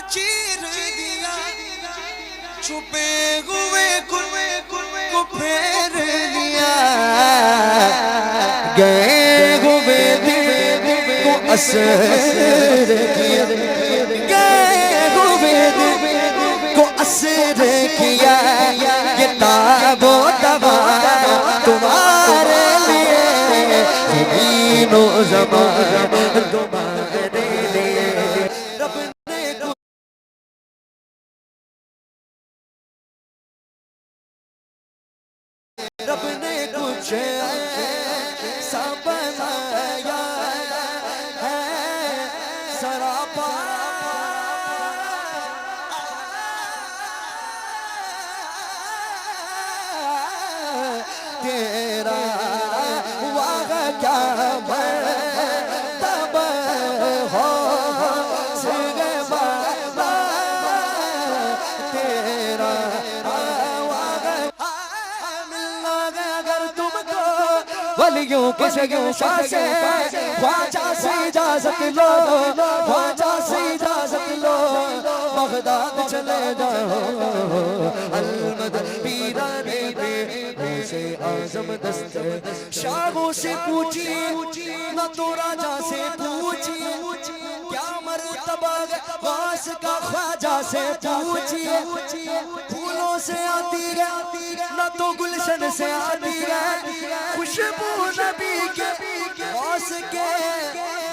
चीर दिया छुपे हुए कुएं को फेर लिया गए हुए दिल को असर किया गए हुए दिल को असर किया ये ताबो तबा तुम्हारे लिए ज़मीनो ज़मान तुम्हारे लिए रब ने कुछ ऐसा बनाया है सरापा तेरा वागा क्या तब हो सिगे बाबा तेरा वलियों के शगुफा से ख्वाजा से इजाजत लो ख्वाजा से इजाजत लो बगदाद चले जाओ अलमदद पीराने पे से आजम दस्त शाहों से पूछी न तो राजा से पूछी क्या मर्तबा गास का ख्वाजा से पूछिए फूलों से आती है न तो गुलशन से आती है खुशबू नबी के गास के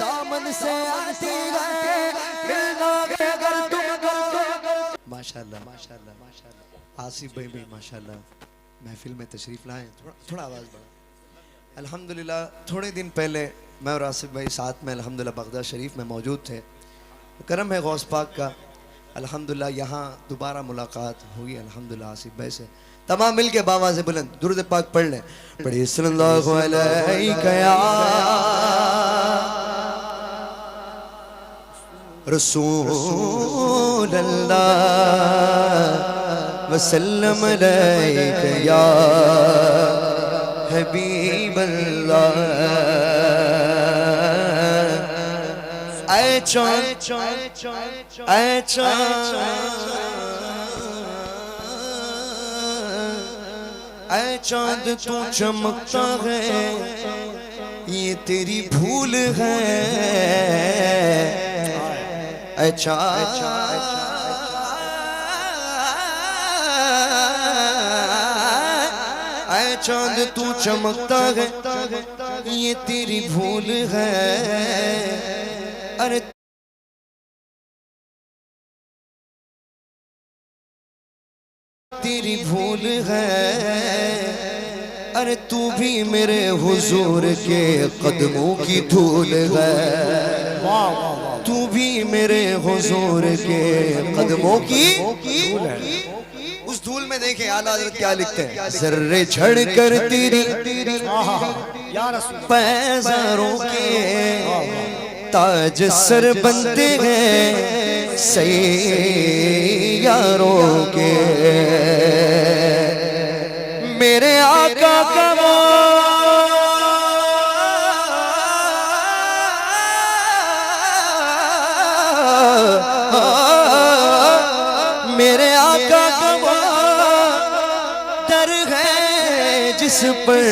दामन से आती है मिलना अगर तुमको माशाल्लाह माशाल्लाह माशाल्लाह आसिफ भाई भी माशाल्लाह महफिल में तशरीफ लाए थोड़ा आवाज़ बढ़ा अल्हम्दुलिल्लाह थोड़े दिन पहले मैं और आसिफ भाई साथ में अल्हम्दुलिल्लाह बगदाद शरीफ में मौजूद थे करम है गौस पाक का अल्हम्दुलिल्लाह यहाँ दोबारा मुलाकात हुई अल्हम्दुलिल्लाह आसिफ भाई से तमाम मिल के बाबा से बुलंद दुरूद पाक पढ़ लें पढ़िए सल्लल्लाहु अलैहि रसूल अल्लाह वसल्लम अलैका या हबीब अल्लाह ऐ चाँद ऐ चाँद ऐ चाँद तू चमकता है ये तेरी भूल है ऐ चाँद ऐ चाँद तू चमकता है ये तेरी भूल है अरे तेरी भूल है अरे तू भी मेरे हुजूर के कदमों की धूल है तू भी मेरे हुजूर के कदमों की धूल है उस धूल में देखे आला हज़रत क्या लिखते हैं जर्रे झड़ कर तेरी पैज़ारों के ताज सर बनते हैं सैयारों के मेरे आका का मेरे आका का डर है जिस पर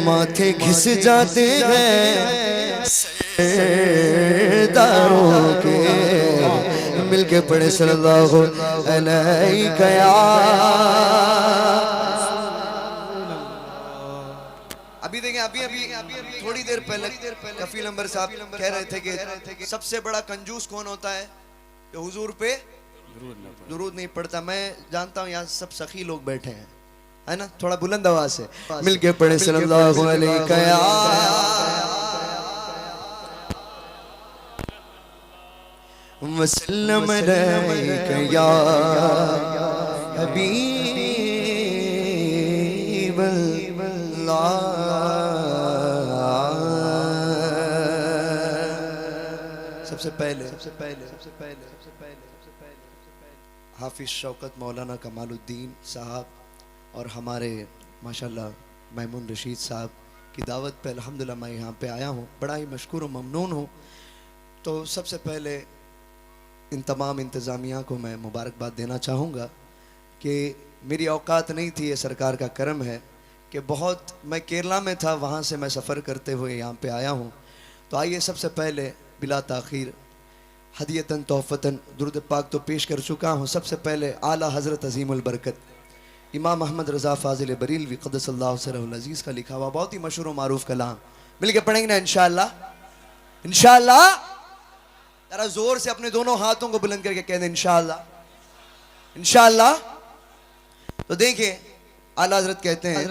माथे घिस जाते हैं दारों के मिलके पढ़े सल्लल्लाहु अलैहि अभी देखें अभी थोड़ी देर पहले कफील अंबर साहब कह रहे थे कि सबसे बड़ा कंजूस कौन होता है जो हुजूर पे दुरूद नहीं पढ़ता मैं जानता हूँ यहाँ सब सखी लोग बैठे हैं है ना थोड़ा बुलंद आवाज से मिलके पढ़े सल्लल्लाहु अलैहि वसल्लम अलैका या हबीब अल्लाह सबसे पहले हाफिज शौकत मौलाना कमालुद्दीन साहब और हमारे माशाल्लाह मैमून रशीद साहब की दावत पे अल्हम्दुलिल्लाह मैं यहाँ पे आया हूँ, बड़ा ही मशकूर व ममनून हूँ। तो सबसे पहले इन तमाम इंतज़ामिया को मैं मुबारकबाद देना चाहूँगा कि मेरी औकात नहीं थी, ये सरकार का करम है कि बहुत, मैं केरला में था, वहाँ से मैं सफ़र करते हुए यहाँ पे आया हूँ। तो आइए सबसे पहले बिला ताख़ीर हदियतन तोहफ़तन दुरूद पाक तो पेश कर चुका हूँ। सबसे पहले आला हज़रत अज़ीमुल बरकत इमाम अहमद रज़ा फ़ाज़िल बरीलवी क़द्दसल्लाहु सिर्रहुल अज़ीज़ का लिखा हुआ बहुत ही मशहूर व मारूफ़ कलाम मिल के पढ़ेंगे ना इंशाअल्लाह। इंशाअल्लाह जरा जोर से अपने दोनों हाथों को बुलंद करके कह दें इंशाअल्लाह, इंशाअल्लाह। तो देखिए आला हज़रत कहते हैं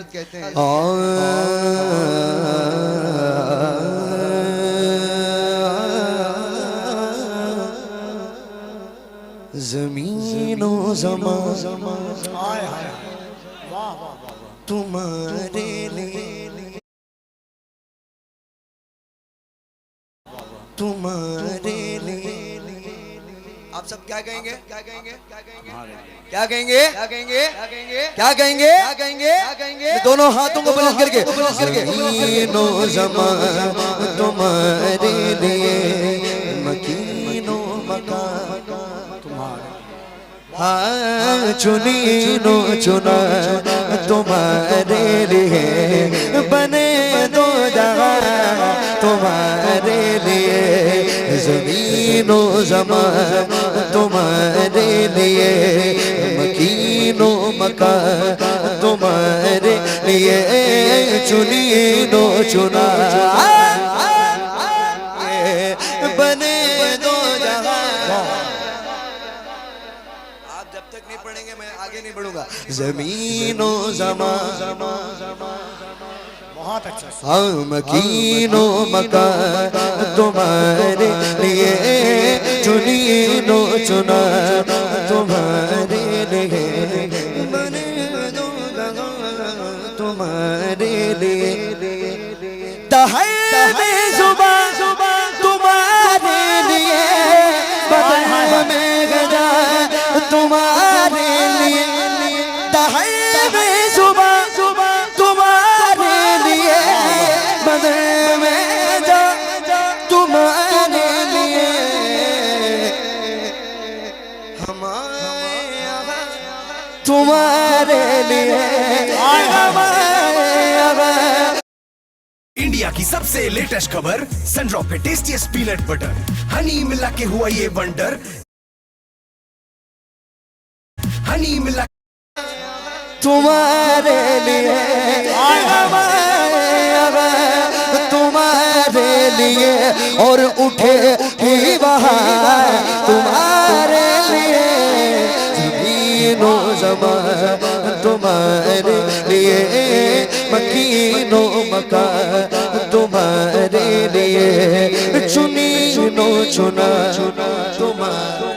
ज़मीनो ज़मान तुम्हारे लिए, तुम्हारे लिए। आप सब क्या कहेंगे? क्या कहेंगे? क्या कहेंगे? क्या कहेंगे? क्या कहेंगे? क्या कहेंगे? क्या कहेंगे? क्या कहेंगे? क्या कहेंगे? दोनों हाथों को बुलंद करके ज़मीनो ज़मान तुम्हारे लिए, मकीनो मकान तुम्हारे, हाँ चुनीनो चुना तुम्हारे लिए, बने दो जहां तुम्हारे लिए, ज़मीनो ज़मान तुम्हारे लिए, मकीनो मकान तुम्हारे लिए, चुनीनो चुना बने दो जहां। आप जब तक नहीं पढ़ेंगे मैं आगे नहीं बढ़ूंगा। ज़मीनो ज़मान बहुत अच्छा, हाँ मकीनो मकान तुम्हारे लिए, चुनीनो चुना तुम्हारे लिए, बने दो जहां तुम्हारे लिए, तहरे ज़ुबान तुम्हारे लिए, बदन में गजा तुम्हारे लिए, तहरे ज़ुबान तुम्हारे लिए, बदन में जा तुम्हारे लिए, हमारे तुम्हारे लिए, इंडिया की सबसे लेटेस्ट खबर, सनड्रॉप पे टेस्टीएस्ट पीनट बटर हनी मिला के हुआ ये वंडर, हनी मिला तुम्हारे लिए, तुम्हारे लिए, और उठे ही बहार तुम्हारे लिए, ज़मीनो ज़मान तुम्हारे लिए, मकीनो मकान तुम्हारे लिए, चुनीनो चुना तुम्हारे।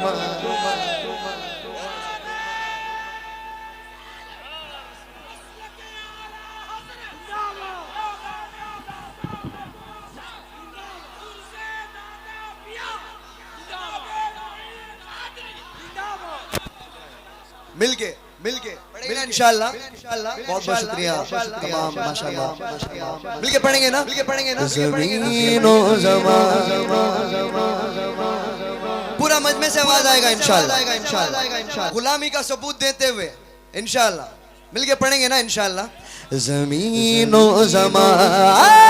मिलके पढ़ेंगे इंशाअल्लाह। बहुत बहुत शुक्रिया तमाम, माशाअल्लाह। मिलके पढ़ेंगे ना? ज़मीनो ज़मान पूरा मजमे से आवाज आएगा इंशाअल्लाह, गुलामी का सबूत देते हुए इंशाअल्लाह। मिलके पढ़ेंगे ना इंशाअल्लाह। ज़मीनो ज़मान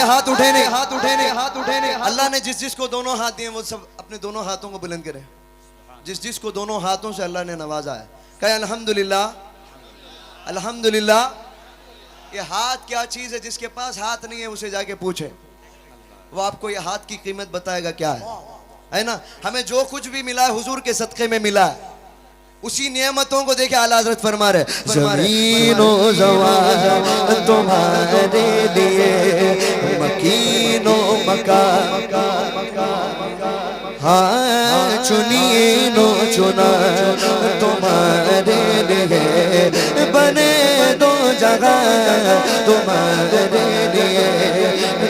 हाथ उठे नहीं। अल्लाह ने जिस जिसको दोनों हाथ दिए वो सब अपने दोनों हाथों को बुलंद करें। जिस जिसको दोनों हाथों से अल्लाह ने नवाजा है, कहे अल्हम्दुलिल्लाह, अल्हम्दुलिल्लाह। ये हाथ क्या चीज है? जिसके पास हाथ नहीं है उसे जाके पूछे, वो आपको ये हाथ की कीमत बताएगा क्या है ना। हमें जो कुछ भी मिला है हुजूर के सदक़े में मिला है, उसी नियमतों को देखे आला हज़रत फरमा रहे, ज़मीनो ज़मान तुम्हारे लिए, मकीनो मकान, हाँ चुनीनो चुना तुम्हारे लिए, बने दो जगह तुम्हारे लिए,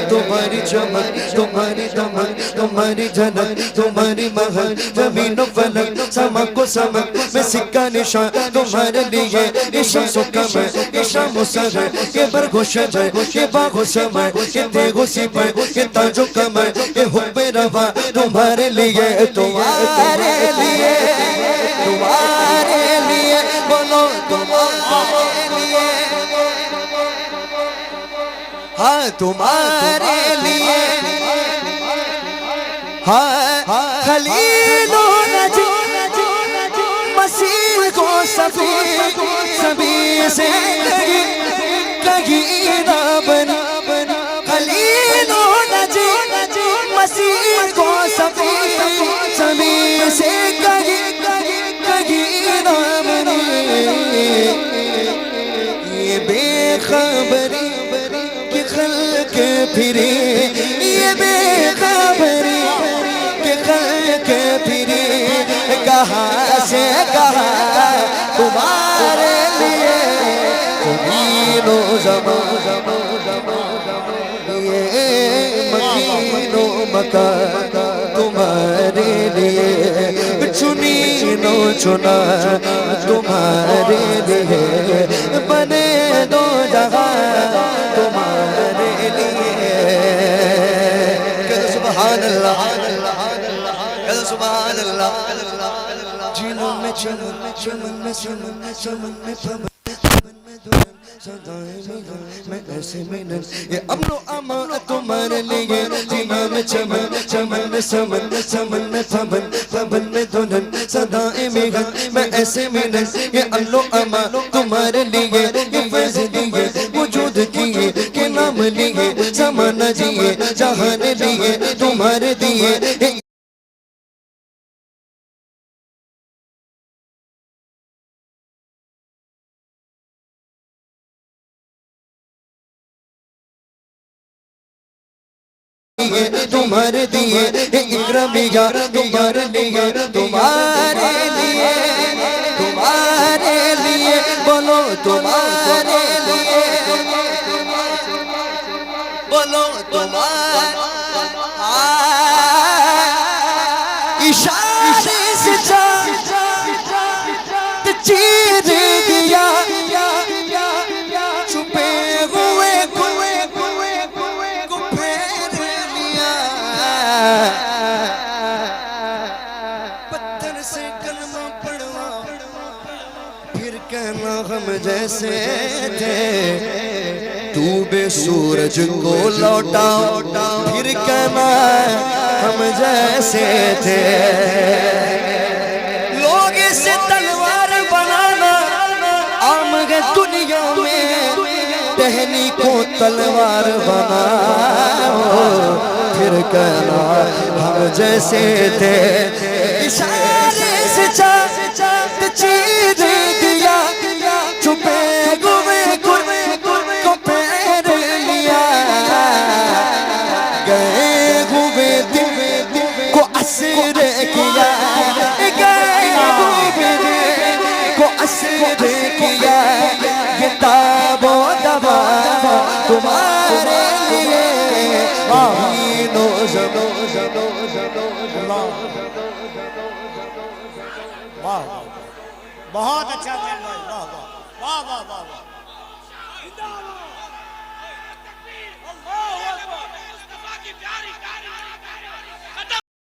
तुम्हारी चमक, तुम्हारी दमक, तुम्हारी झलक, तुम्हारी महक, जमीन फलक, समक को समक में सिक्का निशान तुम्हारे लिए। ये शम्स कमर, ये शाम सगर, ये बरगोशर, ये बागो समय, ये तेगो सिपर, ये ताजो कमर, ये हुब्बे रवा तुम्हारे लिए, तुम्हारे लिए, तुम्हारे लिए, बोलो तुम्हारे लिए, हाँ तुम्हारे लिए, हाँ खलीलो नजी मसीह को सभी सभी से कहीं ना बनी, खलीलो नजी मसीह को सभी सभी से कहीं ना बनी। ये बेखबरी कि खल्क फिरे, ये बेखबरी कि खल्क फिरे, कहाँ से कहाँ तुम्हारे लिए, ज़मीनो ज़मो ये मकीनो मका तुम्हारे लिए, चुनी नो चुना तुम्हारे लिए, बने दो जगह तुम्हारे लिए। सुभान अल्लाह, सुभान अल्लाह। जिनों में चमन, चमन में चमन, चमन में पवन, पवन में धुन, सदाएं मिलन, मैं ऐसे मिलन, ये अमनो अमा तुम्हारे लिए। जिनों में चमन, चमन में समन, समन में पवन, पवन में धुन, सदाएं मिलन, मैं ऐसे मिलन, ये अमनो अमा तुम्हारे लिए। ये फैज़ लिए, वजूद किए के नाम लिए, ज़माना जिए जहान लिए तुम्हारे दिए। तुम्हारे दिए इकरामिया तुम्हारे लिए, तुम्हारे लिए, तुम्हारे लिए, बोलो तुम्हारे लिए, बोलो तुम्हारे इशारे से चीर दिया, छुपे हुए को फेर लिया, पत्थर से कलमा पढ़वा फिर कहना हम जैसे थे, डूबे सूरज को लौटा फिर कहना हम जैसे थे। लोग इसे तलवार बनाना आम है दुनिया में, टहनी को तलवार बनाओ फिर कहना हम जैसे थे। इशारे से चीर दिया, छुपे गुमे को फेर लिया, गए हुए दिल को असर किया, गए हुए को असर किया, ये ताबो दबा तुम्हारे लिए। ज़मीनो ज़मो वाह, बहुत अच्छा वाह वाह वाह वाह वाह वाह।